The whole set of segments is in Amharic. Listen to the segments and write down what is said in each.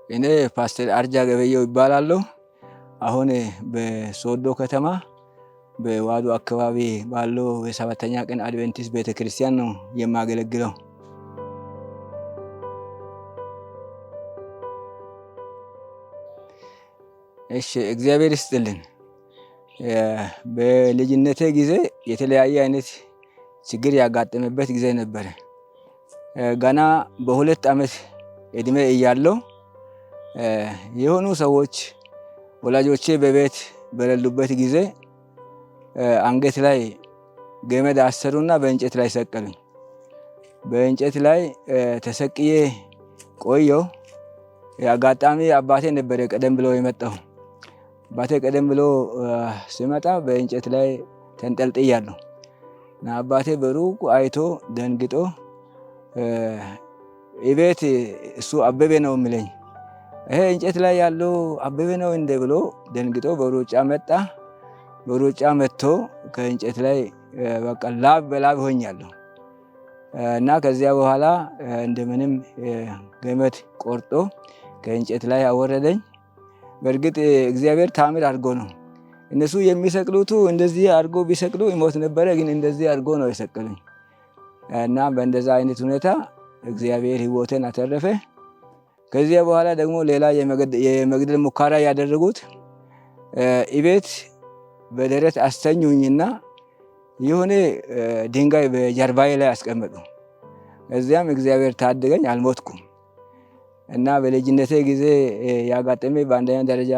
እኔ ፓስተር አርጃ ገበየው ይባላለሁ። አሁን በሶዶ ከተማ በዋዶ አካባቢ ባለው የሰባተኛ ቀን አድቬንቲስት ቤተክርስቲያን ነው የማገለግለው። እሺ እግዚአብሔር ይስጥልን። በልጅነቴ ጊዜ የተለያየ አይነት ችግር ያጋጠመበት ጊዜ ነበር። ገና በሁለት ዓመት እድሜ እያለሁ የሆኑ ሰዎች ወላጆቼ በቤት በሌሉበት ጊዜ አንገት ላይ ገመድ አሰሩና በእንጨት ላይ ሰቀሉኝ። በእንጨት ላይ ተሰቅዬ ቆየሁ። አጋጣሚ አባቴ ነበር ቀደም ብሎ የመጣው። አባቴ ቀደም ብሎ ሲመጣ በእንጨት ላይ ተንጠልጥያለሁ እና አባቴ በሩቅ አይቶ ደንግጦ እቤት እሱ አበበ ነው የሚለኝ፣ ይሄ እንጨት ላይ ያለው አበበ ነው እንደ ብሎ ደንግጦ በሩጫ መጣ። በሩጫ መጥቶ ከእንጨት ላይ በቃ ላብ በላብ ሆኛለሁ እና ከዚያ በኋላ እንደምንም ገመድ ቆርጦ ከእንጨት ላይ አወረደኝ። በእርግጥ እግዚአብሔር ታምር አድርጎ ነው። እነሱ የሚሰቅሉት እንደዚህ አድርጎ ቢሰቅሉ ይሞት ነበረ፣ ግን እንደዚህ አድርጎ ነው የሰቀሉኝ እና በእንደዛ አይነት ሁኔታ እግዚአብሔር ሕይወቴን አተረፈ። ከዚያ በኋላ ደግሞ ሌላ የመግደል ሙከራ ያደረጉት እቤት በደረት አስተኙኝና የሆነ ድንጋይ በጀርባዬ ላይ አስቀመጡ። እዚያም እግዚአብሔር ታደገኝ፣ አልሞትኩም እና በልጅነቴ ጊዜ ያጋጠመ በአንደኛ ደረጃ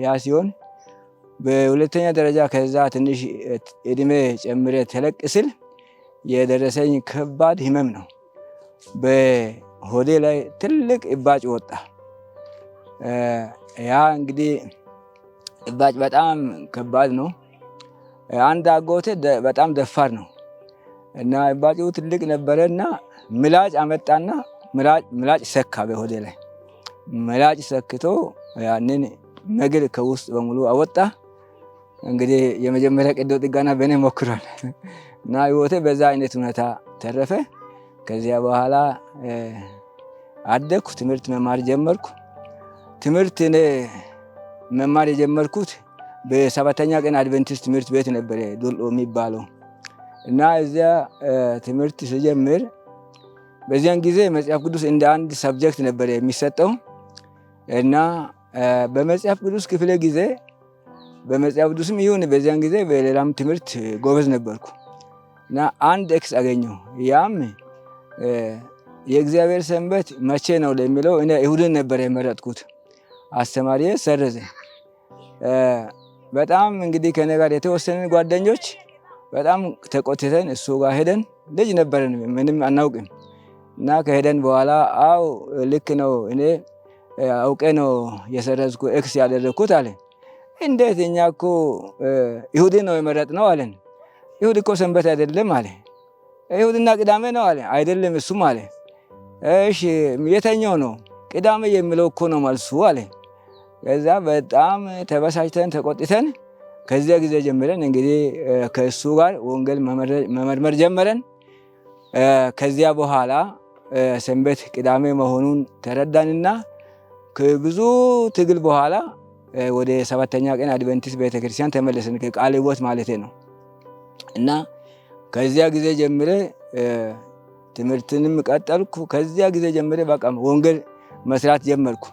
ያ ሲሆን፣ በሁለተኛ ደረጃ ከዛ ትንሽ እድሜ ጨምሬ ተለቅ ስል የደረሰኝ ከባድ ህመም ነው። በሆዴ ላይ ትልቅ እባጭ ወጣ። ያ እንግዲህ እባጭ በጣም ከባድ ነው። አንድ አጎቴ በጣም ደፋር ነው እና እባጩ ትልቅ ነበረና ምላጭ አመጣና ምላጭ ሰካ በሆዴ ላይ ምላጭ ሰክቶ ያንን መግል ከውስጥ በሙሉ አወጣ። እንግዲህ የመጀመሪያ ቀዶ ጥገና በእኔ ሞክሯል እና ህይወቴ በዛ አይነት ሁኔታ ተረፈ። ከዚያ በኋላ አደግኩ፣ ትምህርት መማር ጀመርኩ። ትምህርት እኔ መማር የጀመርኩት በሰባተኛ ቀን አድቬንቲስት ትምህርት ቤት ነበር ዱልኦ የሚባለው እና እዚያ ትምህርት ስጀምር በዚያን ጊዜ መጽሐፍ ቅዱስ እንደ አንድ ሰብጀክት ነበር የሚሰጠው እና በመጽሐፍ ቅዱስ ክፍለ ጊዜ በመጽሐፍ ቅዱስም ይሁን በዚያን ጊዜ በሌላም ትምህርት ጎበዝ ነበርኩ እና አንድ ኤክስ አገኘሁ። ያም የእግዚአብሔር ሰንበት መቼ ነው ለሚለው እኔ እሁድን ነበር የመረጥኩት። አስተማሪዬ ሰረዘ። በጣም እንግዲህ ከኔ ጋር የተወሰኑ ጓደኞች በጣም ተቆጥተን እሱ ጋር ሄደን፣ ልጅ ነበረን ምንም አናውቅም እና ከሄደን በኋላ አው ልክ ነው እኔ አውቄ ነው የሰረዝኩ ኤክስ ያደረኩት አለ። እንዴት እኛ እኮ ይሁድ ነው የመረጥነው አለን። ይሁድ እኮ ሰንበት አይደለም አለ። ይሁድና ቅዳሜ ነው አለ። አይደለም እሱም አለ። እሺ የተኛው ነው? ቅዳሜ የሚለው እኮ ነው መልሱ አለ። ከዛ በጣም ተበሳጭተን ተቆጥተን ከዚያ ጊዜ ጀምረን እንግዲህ ከእሱ ጋር ወንጌል መመርመር ጀመረን። ከዚያ በኋላ ሰንበት ቅዳሜ መሆኑን ተረዳንና ከብዙ ትግል በኋላ ወደ ሰባተኛ ቀን አድቬንቲስት ቤተክርስቲያን ተመለስን። ከቃለ ሕይወት ማለቴ ነው እና ከዚያ ጊዜ ጀምሬ ትምህርትንም ቀጠልኩ። ከዚያ ጊዜ ጀምሬ በቃ ወንጌል መስራት ጀመርኩ።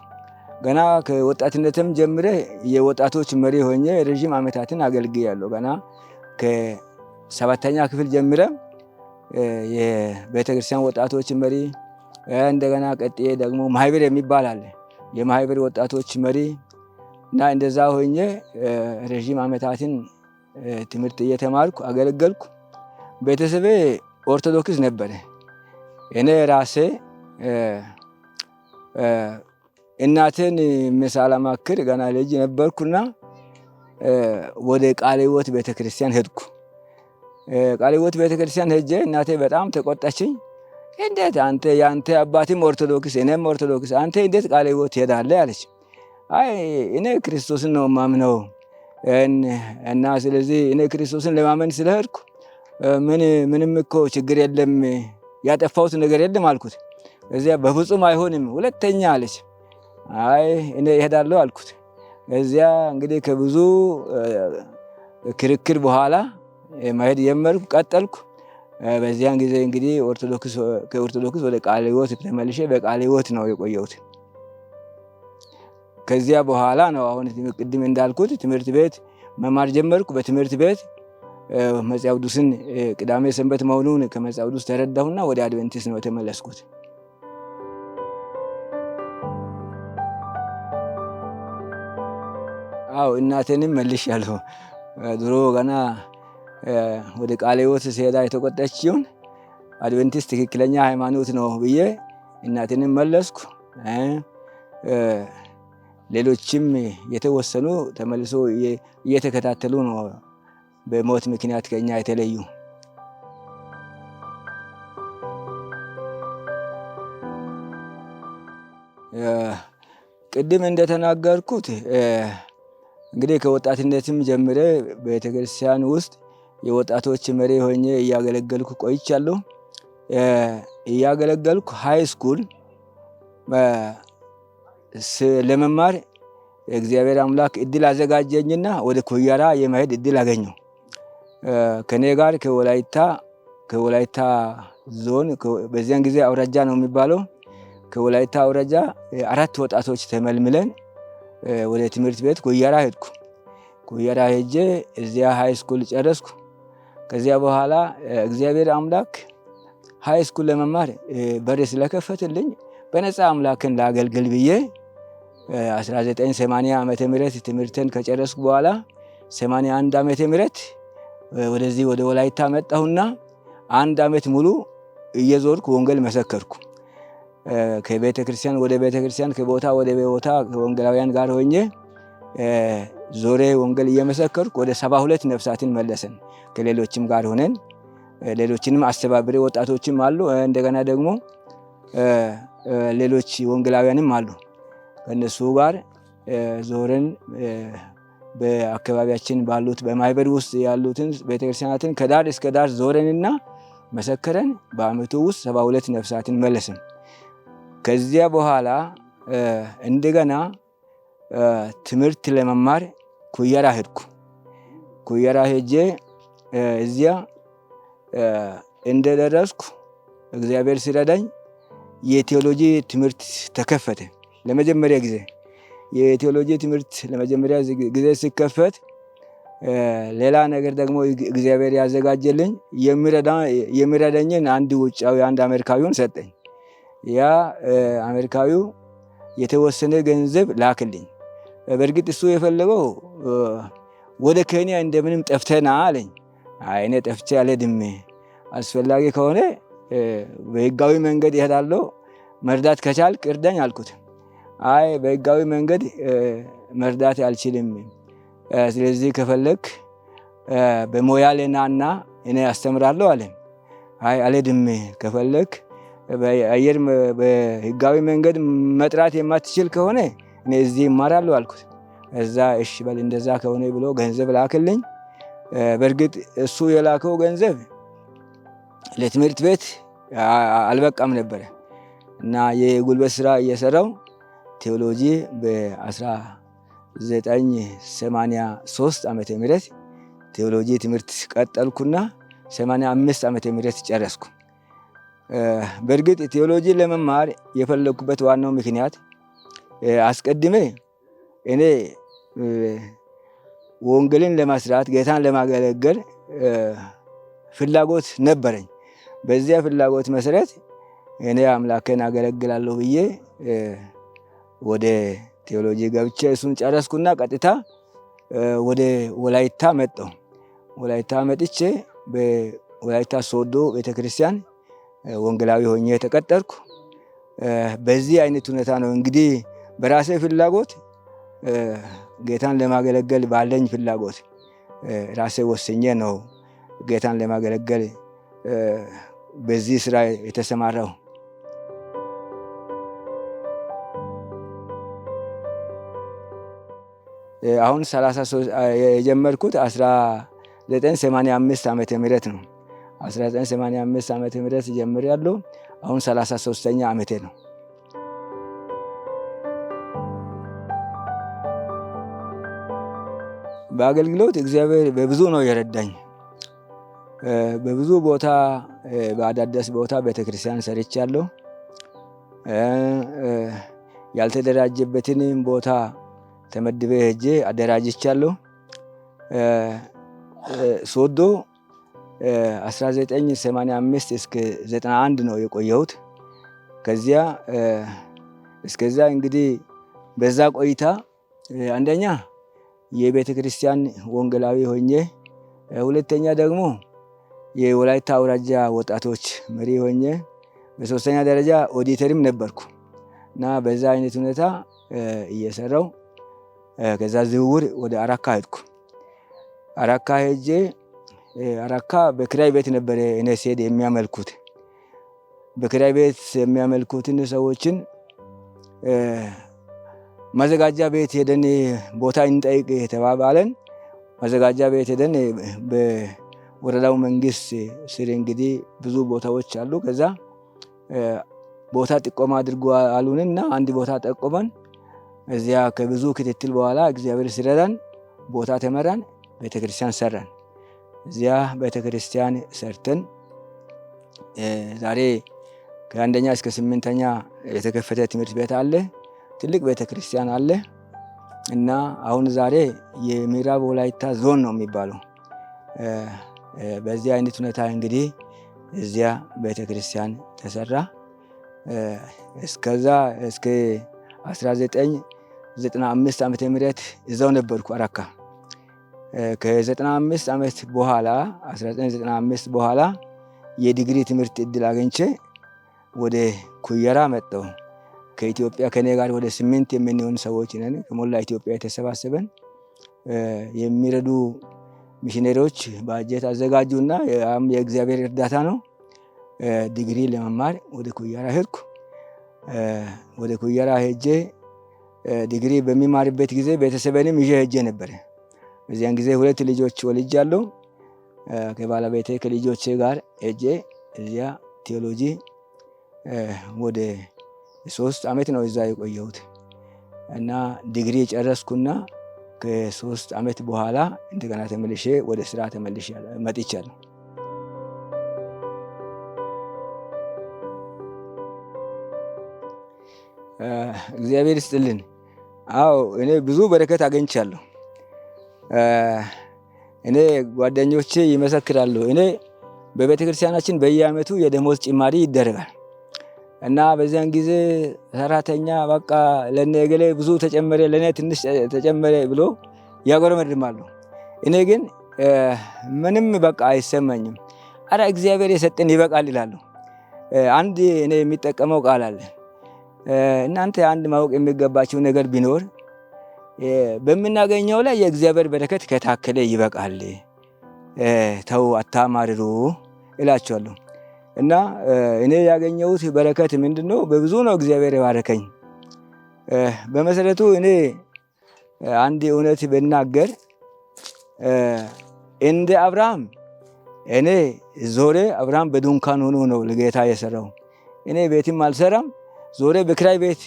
ገና ከወጣትነትም ጀምሬ የወጣቶች መሪ ሆኜ ረጅም ዓመታትን አገልግያለሁ። ገና ከሰባተኛ ክፍል ጀምሬ የቤተክርስቲያን ወጣቶች መሪ፣ እንደገና ቀጥዬ ደግሞ ማህበር የሚባል አለ፣ የማህበር ወጣቶች መሪ እና እንደዛ ሆኜ ረጅም ዓመታትን ትምህርት እየተማርኩ አገለገልኩ። ቤተሰቤ ኦርቶዶክስ ነበረ። እኔ ራሴ እናቴን ምሳሌ ማክር ገና ልጅ ነበርኩና ወደ ቃለ ሕይወት ቤተክርስቲያን ሄድኩ። ቃለ ሕይወት ቤተክርስቲያን ሄጄ እናቴ በጣም ተቆጣችኝ። እንዴት አንተ ያንተ አባትም ኦርቶዶክስ እኔም ኦርቶዶክስ አንተ እንዴት ቃለ ሕይወት ትሄዳለህ አለች። አይ እኔ ክርስቶስን ነው ማምነው እና ስለዚህ እኔ ክርስቶስን ለማመን ስለሄድኩ ምንም እኮ ችግር የለም ያጠፋሁት ነገር የለም አልኩት። እዚያ በፍጹም አይሆንም ሁለተኛ አለች። አይ እኔ እሄዳለሁ አልኩት። እዚያ እንግዲህ ከብዙ ክርክር በኋላ መሄድ ጀመርኩ፣ ቀጠልኩ። በዚያን ጊዜ እንግዲህ ከኦርቶዶክስ ወደ ቃለ ሕይወት ተመልሼ በቃለ ሕይወት ነው የቆየሁት። ከዚያ በኋላ ነው አሁን ቅድም እንዳልኩት ትምህርት ቤት መማር ጀመርኩ። በትምህርት ቤት መጽሐፍ ቅዱስን ቅዳሜ ሰንበት መሆኑን ከመጽሐፍ ቅዱስ ተረዳሁና ወደ አድቬንቲስት ነው የተመለስኩት። አዎ እናቴንም መልሻለሁ። ድሮ ገና ወደ ቃለ ሕይወት ሲሄዳ የተቆጣችውን አድቬንቲስት ትክክለኛ ሃይማኖት ነው ብዬ እናቴንም መለስኩ። ሌሎችም የተወሰኑ ተመልሶ እየተከታተሉ ነው በሞት ምክንያት ከኛ የተለዩ። ቅድም እንደተናገርኩት እንግዲህ ከወጣትነትም ጀምሬ ቤተክርስቲያን ውስጥ የወጣቶች መሪ ሆኜ እያገለገልኩ ቆይቻለሁ። እያገለገልኩ ሃይ ስኩል ለመማር እግዚአብሔር አምላክ እድል አዘጋጀኝና ወደ ኩያራ የመሄድ እድል አገኘሁ። ከኔ ጋር ከወላይታ ዞን በዚያን ጊዜ አውራጃ ነው የሚባለው። ከወላይታ አውራጃ 4 ወጣቶች ተመልምለን ወደ ትምህርት ቤት ኩያራ ሄድኩ። ኩያራ ሄጄ እዚያ ሃይ ስኩል ጨረስኩ። ከዚያ በኋላ እግዚአብሔር አምላክ ሃይ ስኩል ለመማር በር ስለከፈተልኝ በነፃ አምላክን ላገልግል ብዬ 1980 ዓመተ ምህረት ትምህርትን ከጨረስኩ በኋላ 81 ዓመተ ምህረት ወደዚህ ወደ ወላይታ መጣሁና 1 ዓመት ሙሉ እየዞርኩ ወንጌል መሰከርኩ። ከቤተ ክርስቲያን ወደ ቤተ ክርስቲያን ከቦታ ወደ ቦታ ከወንጌላውያን ጋር ሆኜ ዞሬ ወንጌል እየመሰከርኩ ወደ 72 ነፍሳትን መለሰን። ከሌሎችም ጋር ሆነን ሌሎችንም አስተባብሬ ወጣቶችም አሉ። እንደገና ደግሞ ሌሎች ወንጌላውያንም አሉ። ከነሱ ጋር ዞረን በአካባቢያችን ባሉት በማህበር ውስጥ ያሉትን ቤተክርስቲያናትን ከዳር እስከ ዳር ዞረንና መሰከረን። በአመቱ ውስጥ 72 ነፍሳትን መለስን። ከዚያ በኋላ እንደገና ትምህርት ለመማር ኩያራ ሄድኩ። ኩያራ ሄጄ እዚያ እንደደረስኩ እግዚአብሔር ሲረዳኝ የቴዎሎጂ ትምህርት ተከፈተ። ለመጀመሪያ ጊዜ የቴዎሎጂ ትምህርት ለመጀመሪያ ጊዜ ሲከፈት ሌላ ነገር ደግሞ እግዚአብሔር ያዘጋጀልኝ የሚረዳኝን አንድ ውጫዊ አንድ አሜሪካዊውን ሰጠኝ። ያ አሜሪካዊው የተወሰነ ገንዘብ ላክልኝ። በእርግጥ እሱ የፈለገው ወደ ኬንያ እንደምንም ጠፍተና አለኝ። አይ እኔ ጠፍቼ አልሄድም፣ አስፈላጊ ከሆነ በህጋዊ መንገድ እሄዳለሁ፣ መርዳት ከቻልክ እርዳኝ አልኩት። አይ በህጋዊ መንገድ መርዳት አልችልም፣ ስለዚህ ከፈለክ በሞያሌ ናና እኔ አስተምራለሁ አለ። አይ አልሄድም፣ ከፈለክ በአየር በህጋዊ መንገድ መጥራት የማትችል ከሆነ እኔ እዚህ እማራለሁ አልኩት። እዛ እሺ በል እንደዛ ከሆነ ብሎ ገንዘብ ላክልኝ። በእርግጥ እሱ የላከው ገንዘብ ለትምህርት ቤት አልበቃም ነበረ እና የጉልበት ስራ እየሰራው ቴዎሎጂ በ1983 ዓመተ ምህረት ቴዎሎጂ ትምህርት ቀጠልኩና 85 ዓመተ ምህረት ጨረስኩ። በእርግጥ ቴዎሎጂ ለመማር የፈለኩበት ዋናው ምክንያት አስቀድሜ እኔ ወንጌልን ለመስራት ጌታን ለማገለገል ፍላጎት ነበረኝ። በዚያ ፍላጎት መሰረት እኔ አምላኬን አገለግላለሁ ብዬ ወደ ቴዎሎጂ ገብቼ እሱን ጨረስኩና ቀጥታ ወደ ወላይታ መጣሁ። ወላይታ መጥቼ በወላይታ ሶዶ ቤተክርስቲያን ወንጌላዊ ሆኜ ተቀጠርኩ። በዚህ አይነት ሁኔታ ነው እንግዲህ በራሴ ፍላጎት ጌታን ለማገለገል ባለኝ ፍላጎት ራሴ ወስኜ ነው ጌታን ለማገለገል በዚህ ስራ የተሰማራው። አሁን 33 የጀመርኩት 1985 ዓመተ ምህረት ነው። 1985 ዓመተ ምህረት ጀምሬያለሁ። አሁን 33ኛ ዓመቴ ነው። በአገልግሎት እግዚአብሔር በብዙ ነው የረዳኝ። በብዙ ቦታ በአዳዲስ ቦታ ቤተክርስቲያን ሰርቻለሁ። ያልተደራጀበትንም ቦታ ተመድቤ ሄጄ አደራጅቻለሁ። ሶዶ 1985 እስከ 91 ነው የቆየሁት። ከዚያ እስከዛ እንግዲህ በዛ ቆይታ አንደኛ የቤተ ክርስቲያን ወንጌላዊ ሆኜ፣ ሁለተኛ ደግሞ የወላይታ አውራጃ ወጣቶች መሪ ሆኜ፣ በሶስተኛ ደረጃ ኦዲተርም ነበርኩ እና በዛ አይነት ሁኔታ እየሰራው ከዛ ዝውውር ወደ አራካ ሄድኩ። አራካ ሄጄ አራካ በክራይ ቤት ነበር እኔ ስሄድ የሚያመልኩት። በክራይ ቤት የሚያመልኩትን ሰዎችን መዘጋጃ ቤት ሄደን ቦታ እንጠይቅ ተባባለን። መዘጋጃ ቤት ሄደን በወረዳው መንግስት ስር እንግዲህ ብዙ ቦታዎች አሉ። ከዛ ቦታ ጥቆማ አድርጎ አሉንና አንድ ቦታ ጠቆመን። እዚያ ከብዙ ክትትል በኋላ እግዚአብሔር ሲረዳን ቦታ ተመራን፣ ቤተክርስቲያን ሰራን። እዚያ ቤተክርስቲያን ሰርተን ዛሬ ከአንደኛ እስከ 8ኛ የተከፈተ ትምህርት ቤት አለ። ትልቅ ቤተክርስቲያን አለ እና አሁን ዛሬ የምዕራብ ወላይታ ዞን ነው የሚባለው። በዚህ አይነት ሁኔታ እንግዲህ እዚያ ቤተክርስቲያን ተሰራ። እስከዛ እስከ 1995 ዓመተ ምህረት እዛው ነበርኩ አራካ። ከ95 ዓመት በኋላ 1995 በኋላ የዲግሪ ትምህርት እድል አግኝቼ ወደ ኩየራ መጣሁ። ከኢትዮጵያ ከኔ ጋር ወደ 8 የምንሆን ሰዎች ነን። ከሞላ ኢትዮጵያ የተሰባሰበን የሚረዱ ሚሽነሪዎች ባጀት አዘጋጁና የእግዚአብሔር እርዳታ ነው። ዲግሪ ለመማር ወደ ኩየራ ሄድኩ። ወደ ኩየራ ሄጄ ዲግሪ በሚማርበት ጊዜ ቤተሰቤንም ይዤ ሄጄ ነበር። በዚያን ጊዜ 2 ልጆች ወልጃለሁ። ከባለቤቴ ከልጆቼ ጋር ሄጄ እዚያ ቴዎሎጂ ወደ 3 ዓመት ነው እዛ የቆየሁት እና ዲግሪ ጨረስኩና ከ3 ዓመት በኋላ እንደገና ተመልሼ ወደ ስራ ተመልሼ መጥቻለሁ። እግዚአብሔር ይስጥልን። አዎ እኔ ብዙ በረከት አገኝቻለሁ። እኔ ጓደኞቼ ይመሰክራሉ። እኔ በቤተክርስቲያናችን በየዓመቱ የደሞዝ ጭማሪ ይደረጋል እና በዚያን ጊዜ ሰራተኛ በቃ ለኔ ገሌ ብዙ ተጨመረ፣ ለኔ ትንሽ ተጨመረ ብሎ ያጎረመድማሉ። እኔ ግን ምንም በቃ አይሰማኝም። አረ እግዚአብሔር የሰጠን ይበቃል ይላሉ። አንድ እኔ የሚጠቀመው ቃል አለ። እናንተ አንድ ማወቅ የሚገባችሁ ነገር ቢኖር በምናገኘው ላይ የእግዚአብሔር በረከት ከታከለ ይበቃል፣ ተው አታማርሩ እላቸዋለሁ። እና እኔ ያገኘሁት በረከት ምንድነው? በብዙ ነው እግዚአብሔር የባረከኝ። በመሰረቱ እኔ አንድ እውነት ብናገር እንደ አብርሃም እኔ ዞሬ አብርሃም በድንኳን ሆኖ ነው ለጌታ የሰራው። እኔ ቤትም አልሰራም፣ ዞሬ በክራይ ቤት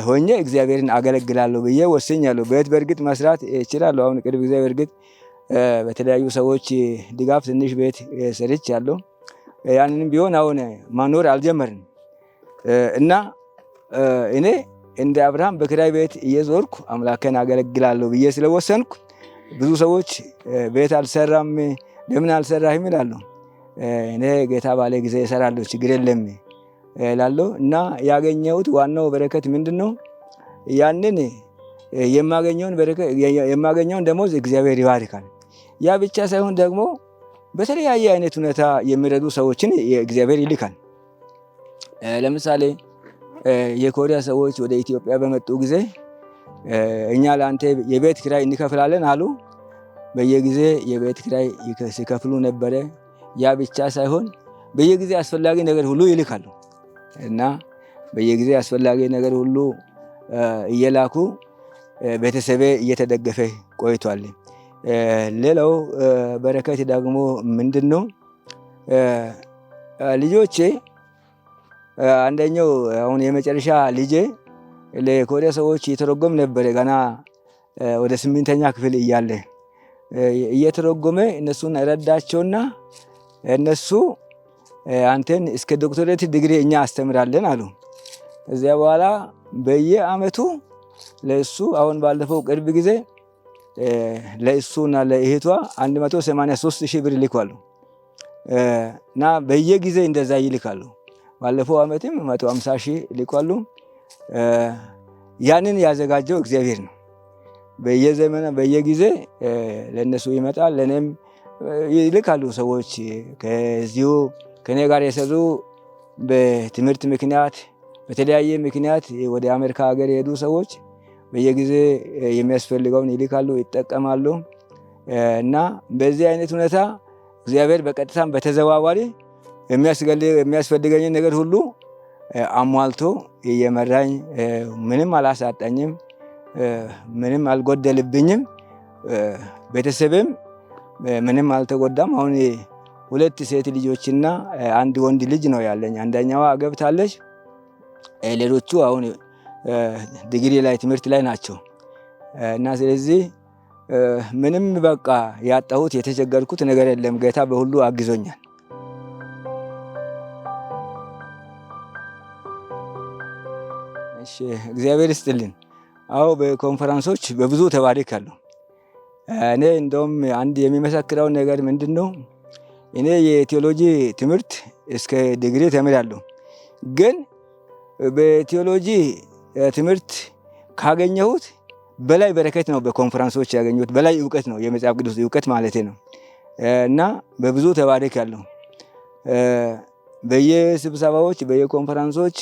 ሆኜ እግዚአብሔርን አገለግላለሁ ብዬ ወስኛለሁ። ቤት በእርግጥ መስራት እችላለሁ። አሁን ቅርብ ጊዜ በእርግጥ በተለያዩ ሰዎች ድጋፍ ትንሽ ቤት ሰርቻለሁ። ያንንም ቢሆን አሁን ማኖር አልጀመርንም እና እኔ እንደ አብርሃም በክራይ ቤት እየዞርኩ አምላኬን አገለግላለሁ ብዬ ስለወሰንኩ ብዙ ሰዎች ቤት አልሰራም ለምን አልሰራህም ይላሉ። እኔ ጌታ ባለ ጊዜ እሰራለሁ ችግር የለም እላለሁ። እና ያገኘሁት ዋናው በረከት ምንድነው? ያንን የማገኘውን ደሞዝ እግዚአብሔር ይባርካል። ያ ብቻ ሳይሆን ደግሞ በተለያየ አይነት ሁኔታ የሚረዱ ሰዎችን እግዚአብሔር ይልካል። ለምሳሌ የኮሪያ ሰዎች ወደ ኢትዮጵያ በመጡ ጊዜ እኛ ለአንተ የቤት ኪራይ እንከፍላለን አሉ። በየጊዜ የቤት ኪራይ ሲከፍሉ ነበረ። ያ ብቻ ሳይሆን በየጊዜ አስፈላጊ ነገር ሁሉ ይልካሉ እና በየጊዜ አስፈላጊ ነገር ሁሉ እየላኩ ቤተሰቤ እየተደገፈ ቆይቷል። ሌላው በረከት ደግሞ ምንድነው? ልጆቼ አንደኛው አሁን የመጨረሻ ልጄ ለኮሪያ ሰዎች የተረጎም ነበር። ገና ወደ 8ኛ ክፍል እያለ እየተረጎመ እነሱን ረዳቸውና እነሱ አንተን እስከ ዶክተሬት ዲግሪ እኛ አስተምራለን አሉ። እዚያ በኋላ በየአመቱ ለሱ አሁን ባለፈው ቅርብ ጊዜ ለሱና ለእህቷ 183,000 ብር ልኳሉ እና በየጊዜ እንደዛ ይልካሉ። ባለፈው አመትም 150,000 ልኳሉ። ያንን ያዘጋጀው እግዚአብሔር ነው። በየዘመኑ በየጊዜ ለነሱ ይመጣል፣ ለኔም ይልካሉ ሰዎች ከዚሁ ከኔ ጋር የሰሩ በትምህርት ምክንያት በተለያየ ምክንያት ወደ አሜሪካ ሀገር የሄዱ ሰዎች በየጊዜ የሚያስፈልገውን ይልካሉ፣ ይጠቀማሉ። እና በዚህ አይነት ሁኔታ እግዚአብሔር በቀጥታም በተዘዋዋሪ የሚያስፈልገኝን ነገር ሁሉ አሟልቶ እየመራኝ ምንም አላሳጣኝም፣ ምንም አልጎደልብኝም። ቤተሰብም ምንም አልተጎዳም። አሁን 2 ሴት ልጆችና 1 ወንድ ልጅ ነው ያለኝ። አንደኛዋ አገብታለች፣ ሌሎቹ አሁን ዲግሪ ላይ ትምህርት ላይ ናቸው። እና ስለዚህ ምንም በቃ ያጣሁት የተቸገርኩት ነገር የለም። ጌታ በሁሉ አግዞኛል። እሺ እግዚአብሔር ይስጥልን። አዎ በኮንፈረንሶች በብዙ ተባርካለሁ። እኔ እንደውም አንድ የሚመሰክረው ነገር ምንድነው? እኔ የቴዎሎጂ ትምህርት እስከ ዲግሪ ተምሬያለሁ። ግን በቴዎሎጂ ትምህርት ካገኘሁት በላይ በረከት ነው በኮንፈረንሶች ያገኘሁት። በላይ ዕውቀት ነው፣ የመጽሐፍ ቅዱስ ዕውቀት ማለት ነው። እና በብዙ ተባርካለሁ። በየስብሰባዎች በየኮንፈረንሶች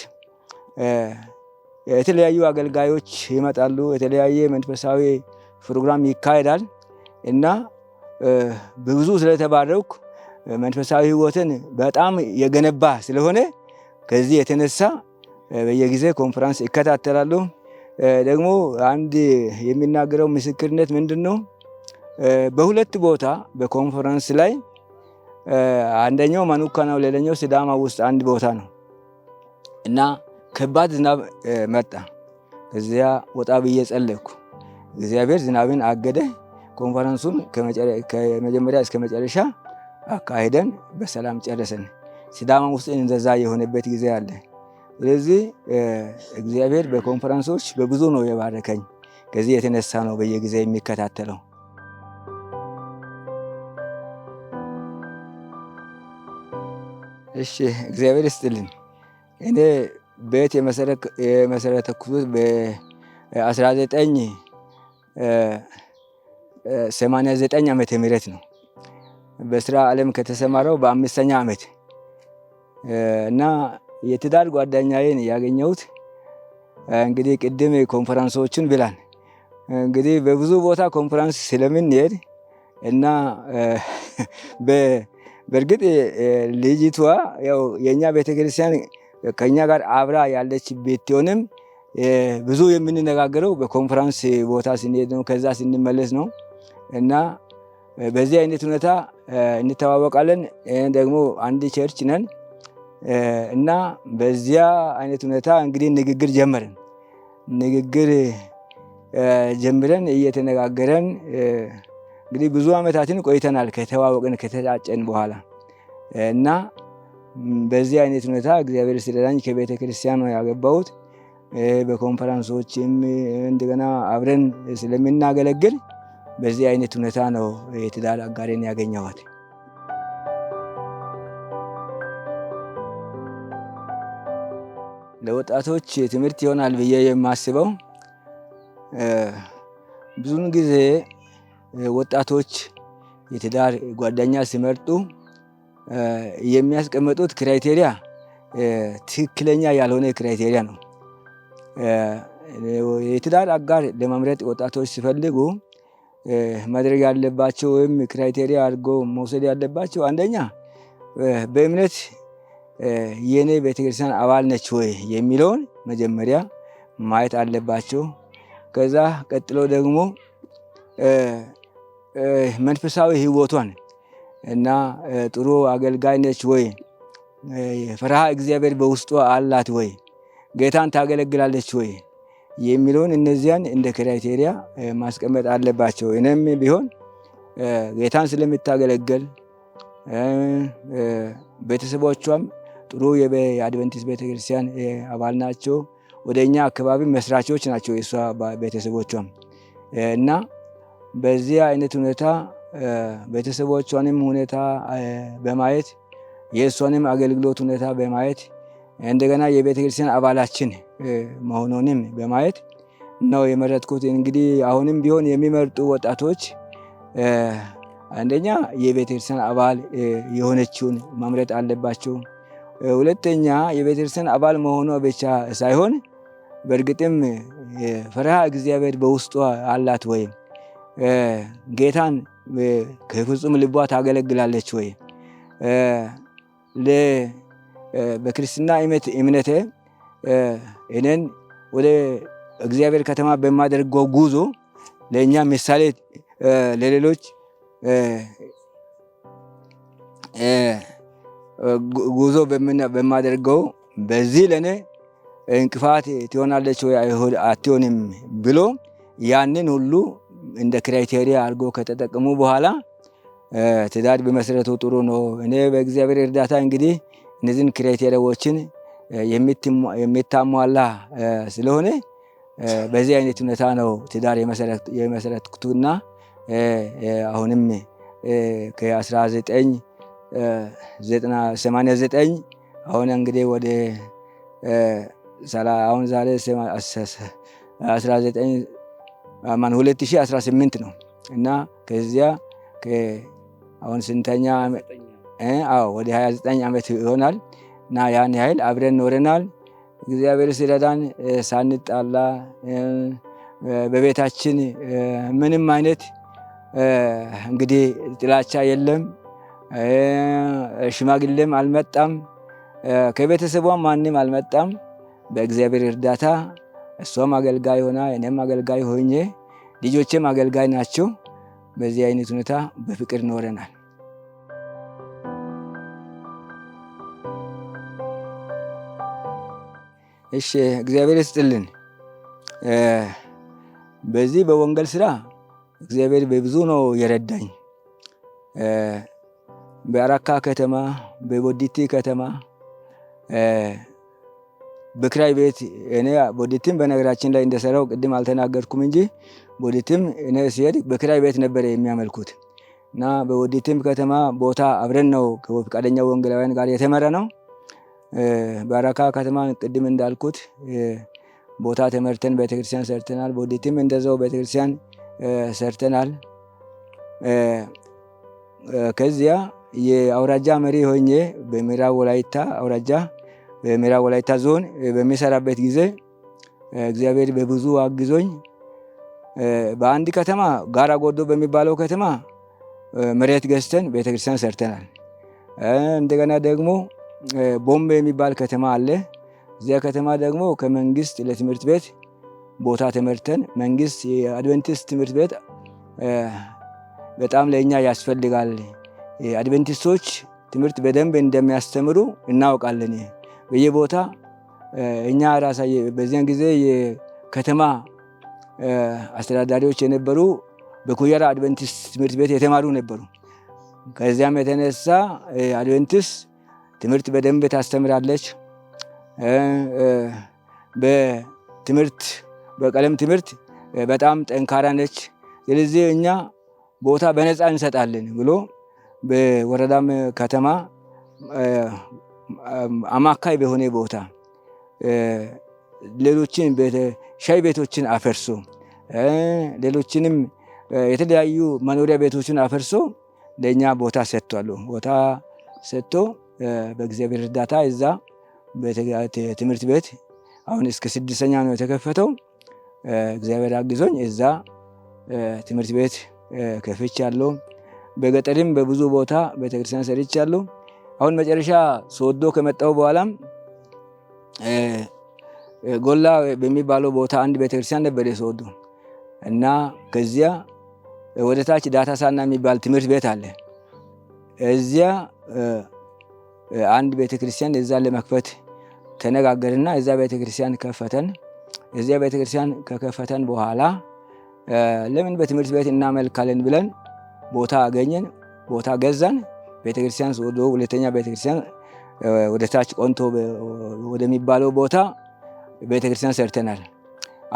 የተለያዩ አገልጋዮች ይመጣሉ። የተለያየ መንፈሳዊ ፕሮግራም ይካሄዳል። እና በብዙ ስለተባረኩ መንፈሳዊ ሕይወትን በጣም የገነባ ስለሆነ ከዚህ የተነሳ በየጊዜ ኮንፈረንስ ይከታተላሉ። ደግሞ አንድ የሚናገረው ምስክርነት ምንድነው? በሁለት ቦታ በኮንፈረንስ ላይ አንደኛው ማኑካ ነው፣ ሌላኛው ሲዳማ ውስጥ አንድ ቦታ ነው። እና ከባድ ዝናብ መጣ። ከዚያ ወጣ ብዬ ጸለይኩ። እግዚአብሔር ዝናብን አገደ። ኮንፈረንሱን ከመጀመሪያ እስከ መጨረሻ አካሄደን በሰላም ጨረሰን። ሲዳማ ውስጥ እንደዛ የሆነበት ጊዜ አለ። ስለዚህ እግዚአብሔር በኮንፈረንሶች በብዙ ነው የባረከኝ። ከዚህ የተነሳ ነው በየጊዜ የሚከታተለው። እሺ እግዚአብሔር ይስጥልን። እኔ ቤት የመሰረተኩት በ1989 ዓመተ ምህረት ነው። በስራ ዓለም ከተሰማራው በ5ኛ ዓመት እና የትዳር ጓደኛዬን ያገኘሁት እንግዲህ ቅድም ኮንፈረንሶችን ብላን እንግዲህ በብዙ ቦታ ኮንፈረንስ ስለምንሄድ እና በእርግጥ ልጅቷ ያው የኛ ቤተክርስቲያን ከኛ ጋር አብራ ያለች ብትሆንም ብዙ የምንነጋገረው በኮንፈረንስ ቦታ ስንሄድ ነው፣ ከዛ ስንመለስ ነው። እና በዚህ አይነት ሁኔታ እንተዋወቃለን። ደግሞ አንድ ቸርች ነን። እና በዚያ አይነት ሁኔታ እንግዲህ ንግግር ጀምረን እየተነጋገረን እንግዲህ ብዙ አመታትን ቆይተናል ከተዋወቅን ከተጫጨን በኋላ። እና በዚህ አይነት ሁኔታ እግዚአብሔር ሲረዳኝ ከቤተ ክርስቲያን ነው ያገባሁት። በኮንፈረንሶችም እንደገና አብረን ስለምናገለግል በዚህ አይነት ሁኔታ ነው የትዳር አጋሬን ያገኘኋት። ለወጣቶች ትምህርት ይሆናል ብዬ የማስበው ብዙውን ጊዜ ወጣቶች የትዳር ጓደኛ ሲመርጡ የሚያስቀምጡት ክራይቴሪያ ትክክለኛ ያልሆነ ክራይቴሪያ ነው። የትዳር አጋር ለመምረጥ ወጣቶች ሲፈልጉ ማድረግ ያለባቸው ወይም ክራይቴሪያ አድርገው መውሰድ ያለባቸው አንደኛ በእምነት የኔ ቤተክርስቲያን አባል ነች ወይ የሚለውን መጀመሪያ ማየት አለባቸው። ከዛ ቀጥሎ ደግሞ መንፈሳዊ ሕይወቷን እና ጥሩ አገልጋይ ነች ወይ፣ ፈሪሃ እግዚአብሔር በውስጧ አላት ወይ፣ ጌታን ታገለግላለች ወይ የሚለውን እነዚያን እንደ ክራይቴሪያ ማስቀመጥ አለባቸው። እኔም ቢሆን ጌታን ስለምታገለግል ቤተሰቦቿም ጥሩ የአድቨንቲስት ቤተክርስቲያን አባል ናቸው። ወደ እኛ አካባቢ መስራቾች ናቸው የእሷ ቤተሰቦቿም እና በዚህ አይነት ሁኔታ ቤተሰቦቿንም ሁኔታ በማየት የእሷንም አገልግሎት ሁኔታ በማየት እንደገና የቤተክርስቲያን አባላችን መሆኑንም በማየት ነው የመረጥኩት። እንግዲህ አሁንም ቢሆን የሚመርጡ ወጣቶች አንደኛ የቤተክርስቲያን አባል የሆነችውን መምረጥ አለባቸው። ሁለተኛ የቤተክርስቲያን አባል መሆኗ ብቻ ሳይሆን በእርግጥም ፈሪሃ እግዚአብሔር በውስጧ አላት ወይ፣ ጌታን ከፍጹም ልቧ ታገለግላለች ወይ፣ በክርስትና እምነቴ እኔን ወደ እግዚአብሔር ከተማ በማደርገው ጉዞ ለእኛ ምሳሌ ለሌሎች ጉዞ በማደርገው በዚህ ለኔ እንቅፋት ትሆናለች ወይ አትሆንም ብሎ ያንን ሁሉ እንደ ክራይቴሪያ አድርጎ ከተጠቀሙ በኋላ ትዳር በመሰረቱ ጥሩ ነው። እኔ በእግዚአብሔር እርዳታ እንግዲህ እነዚህን ክራይቴሪያዎችን የሚታሟላ ስለሆነ በዚህ አይነት ሁኔታ ነው ትዳር የመሰረትኩትና አሁንም ከ1989 አሁን እንግዲህ ወደ አሁን ዛሬ 2018 ነው እና ከዚያ አሁን ስንተኛ ወደ 29 ዓመት ይሆናል እና ያን ያህል አብረን ኖረናል። እግዚአብሔር ሲረዳን ሳንጣላ በቤታችን ምንም አይነት እንግዲህ ጥላቻ የለም። ሽማግሌም አልመጣም፣ ከቤተሰቧም ማንም አልመጣም። በእግዚአብሔር እርዳታ እሷም አገልጋይ ሆና እኔም አገልጋይ ሆኜ ልጆቼም አገልጋይ ናቸው። በዚህ አይነት ሁኔታ በፍቅር ኖረናል። እሺ እግዚአብሔር ይስጥልን። በዚህ በወንጌል ስራ እግዚአብሔር በብዙ ነው የረዳኝ። በአራካ ከተማ፣ በቦዲቲ ከተማ በክራይ ቤት እኔ ቦዲቲም በነገራችን ላይ እንደሰራው ቅድም አልተናገርኩም እንጂ ቦዲቲም እኔ ሲሄድ በክራይ ቤት ነበር የሚያመልኩት እና በቦዲቲም ከተማ ቦታ አብረን ነው ከፈቃደኛ ወንጌላውያን ጋር የተመረ ነው። በአራካ ከተማ ቅድም እንዳልኩት ቦታ ተመርተን ቤተክርስቲያን ሰርተናል። ቦዲቲም እንደዛው ቤተክርስቲያን ሰርተናል። ከዚያ የአውራጃ መሪ ሆኜ በምዕራብ ወላይታ አውራጃ በምዕራብ ወላይታ ዞን በሚሰራበት ጊዜ እግዚአብሔር በብዙ አግዞኝ በአንድ ከተማ ጋራ ጎዶ በሚባለው ከተማ መሬት ገዝተን ቤተክርስቲያን ሰርተናል። እንደገና ደግሞ ቦምቤ የሚባል ከተማ አለ። እዚያ ከተማ ደግሞ ከመንግስት ለትምህርት ቤት ቦታ ተመርተን መንግስት የአድቨንቲስት ትምህርት ቤት በጣም ለእኛ ያስፈልጋል፣ አድቨንቲስቶች ትምህርት በደንብ እንደሚያስተምሩ እናውቃለን። በየቦታ እኛ ራሳ በዚያን ጊዜ የከተማ አስተዳዳሪዎች የነበሩ በኩየራ አድቨንቲስት ትምህርት ቤት የተማሩ ነበሩ። ከዚያም የተነሳ አድቨንቲስት ትምህርት በደንብ ታስተምራለች። በትምህርት በቀለም ትምህርት በጣም ጠንካራ ነች። ስለዚህ እኛ ቦታ በነፃ እንሰጣለን ብሎ በወረዳም ከተማ አማካይ በሆነ ቦታ ሌሎችን ሻይ ቤቶችን አፈርሶ ሌሎችንም የተለያዩ መኖሪያ ቤቶችን አፈርሶ ለኛ ቦታ ሰጥቷል። ቦታ ሰጥቶ በእግዚአብሔር እርዳታ እዛ ትምህርት ቤት አሁን እስከ 6ኛ ነው የተከፈተው። እግዚአብሔር አግዞኝ እዛ ትምህርት ቤት ከፍቻለሁ። በገጠርም በብዙ ቦታ ቤተክርስቲያን ሰርቻለሁ። አሁን መጨረሻ ሶዶ ከመጣሁ በኋላም ጎላ በሚባለው ቦታ አንድ ቤተክርስቲያን ነበር ሶዶ እና ከዚያ ወደ ታች ዳታሳና የሚባል ትምህርት ቤት አለ። እዚያ አንድ ቤተክርስቲያን እዛ ለመክፈት ተነጋገርና እዛ ቤተክርስቲያን ከፈተን። እዚያ ቤተክርስቲያን ከከፈተን በኋላ ለምን በትምህርት ቤት እናመልካለን ብለን ቦታ አገኘን፣ ቦታ ገዛን። ቤተክርስቲያን ሶዶ ሁለተኛ ቤተክርስቲያን ወደ ታች ቆንቶ ወደሚባለው ቦታ ቤተክርስቲያን ሰርተናል።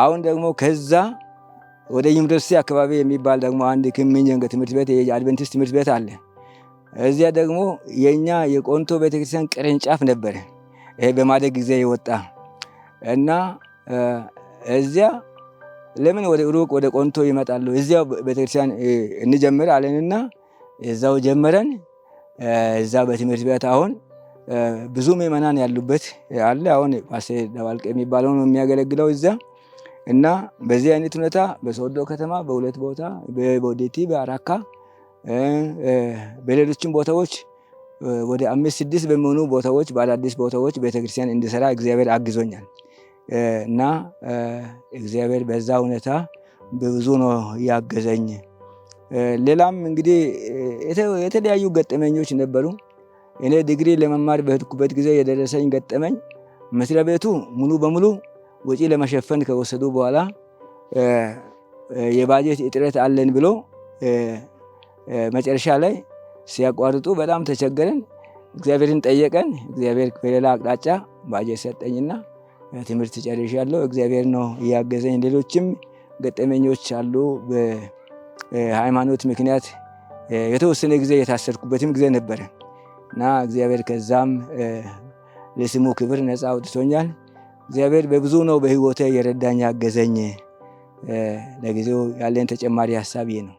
አሁን ደግሞ ከዛ ወደ ዩኒቨርሲቲ አካባቢ የሚባል ደግሞ አንድ ክምኝንገ ትምህርት ቤት የአድቨንቲስት ትምህርት ቤት አለ። እዚያ ደግሞ የኛ የቆንቶ ቤተክርስቲያን ቅርንጫፍ ነበር፣ ይሄ በማደግ ጊዜ የወጣ እና እዚያ ለምን ወደ ሩቅ ወደ ቆንቶ ይመጣሉ፣ እዚያ ቤተክርስቲያን እንጀምር አለንና እዛው ጀመረን። እዛ በትምህርት ቤት አሁን ብዙ ምዕመናን ያሉበት አለ። አሁን ፓስተር ደባልቄ የሚባለው ነው የሚያገለግለው እዛ እና በዚህ አይነት ሁኔታ በሶዶ ከተማ በሁለት ቦታ በቦዴቲ በአራካ በሌሎችም ቦታዎች ወደ 5-6 በሚሆኑ ቦታዎች በአዳዲስ ቦታዎች ቤተክርስቲያን እንድሰራ እግዚአብሔር አግዞኛል እና እግዚአብሔር በዛ ሁኔታ በብዙ ነው ያገዘኝ። ሌላም እንግዲህ የተለያዩ ገጠመኞች ነበሩ። እኔ ዲግሪ ለመማር በሄድኩበት ጊዜ የደረሰኝ ገጠመኝ መስሪያ ቤቱ ሙሉ በሙሉ ወጪ ለመሸፈን ከወሰዱ በኋላ የባጀት እጥረት አለን ብሎ መጨረሻ ላይ ሲያቋርጡ በጣም ተቸገረን። እግዚአብሔርን ጠየቀን። እግዚአብሔር በሌላ አቅጣጫ ባጀት ሰጠኝና ትምህርት ጨርሻለሁ። እግዚአብሔር ነው ያገዘኝ። ሌሎችም ገጠመኞች አሉ። በሃይማኖት ምክንያት የተወሰነ ጊዜ የታሰርኩበትም ጊዜ ነበረ እና እግዚአብሔር ከዛም ለስሙ ክብር ነፃ አውጥቶኛል። እግዚአብሔር በብዙ ነው በህይወቴ የረዳኝ ያገዘኝ። ለጊዜው ያለን ተጨማሪ ሀሳብ ይሄ ነው።